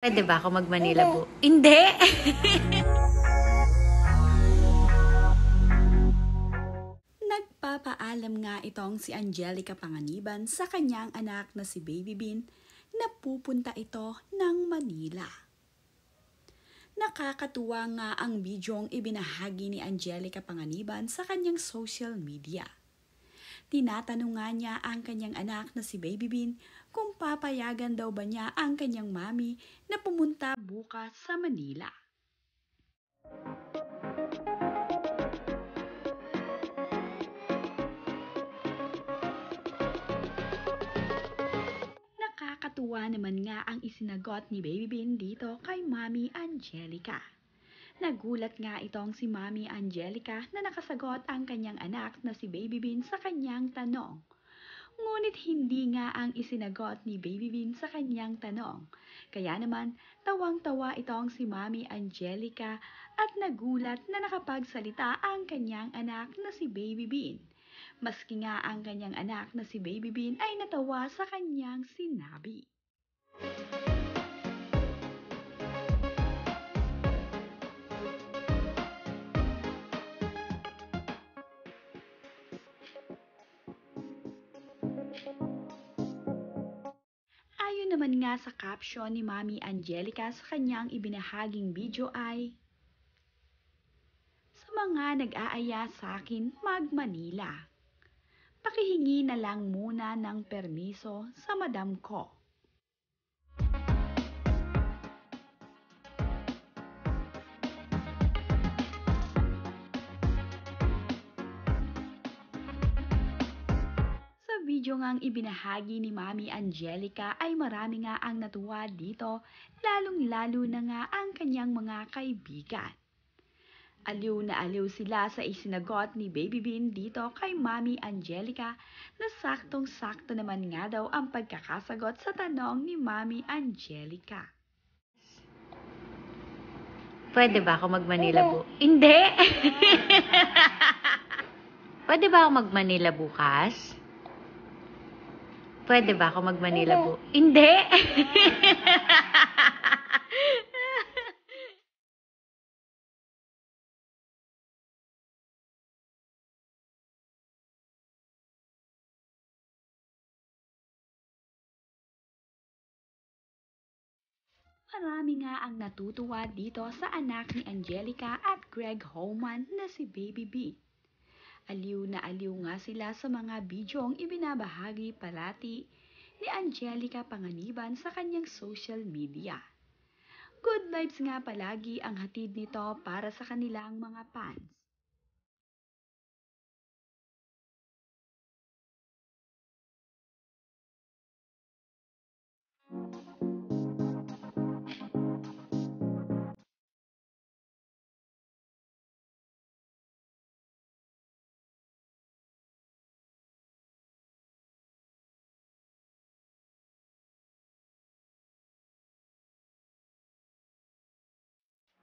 Puwede ba ako mag-Manila bu hindi! Nagpapaalam nga itong si Angelica Panganiban sa kanyang anak na si Baby Bean na pupunta ito ng Manila. Nakakatuwa nga ang bidyong ibinahagi ni Angelica Panganiban sa kanyang social media. Tinatanong nga niya ang kanyang anak na si Baby Bean kung papayagan daw ba niya ang kanyang mami na pumunta bukas sa Manila. Nakakatuwa naman nga ang isinagot ni Baby Bean dito kay Mami Angelica. Nagulat nga itong si Mami Angelica na nakasagot ang kanyang anak na si Baby Bean sa kanyang tanong. Ngunit hindi nga ang isinagot ni Baby Bean sa kanyang tanong. Kaya naman, tawang-tawa itong si Mami Angelica at nagulat na nakapagsalita ang kanyang anak na si Baby Bean. Maski nga ang kanyang anak na si Baby Bean ay natawa sa kanyang sinabi. Ayon naman nga sa caption ni Mami Angelica sa kanyang ibinahaging video ay, "Sa mga nag-aaya sa akin mag-Manila, pakihingi na lang muna ng permiso sa madam ko." Sa video ngang ibinahagi ni Mami Angelica ay marami nga ang natuwa dito, lalong-lalo na nga ang kanyang mga kaibigan. Aliw na aliw sila sa isinagot ni Baby Bean dito kay Mami Angelica na saktong-sakto naman nga daw ang pagkakasagot sa tanong ni Mami Angelica. Puwede ba ako mag-Manila bu hindi! Puwede ba ako mag-Manila bukas? Puwede ba ako mag-Manila bu hindi! Marami nga ang natutuwa dito sa anak ni Angelica at Greg Homan na si Baby B. Aliw na aliw nga sila sa mga bidyong ibinabahagi parati ni Angelica Panganiban sa kanyang social media. Good vibes nga palagi ang hatid nito para sa kanilang mga fans.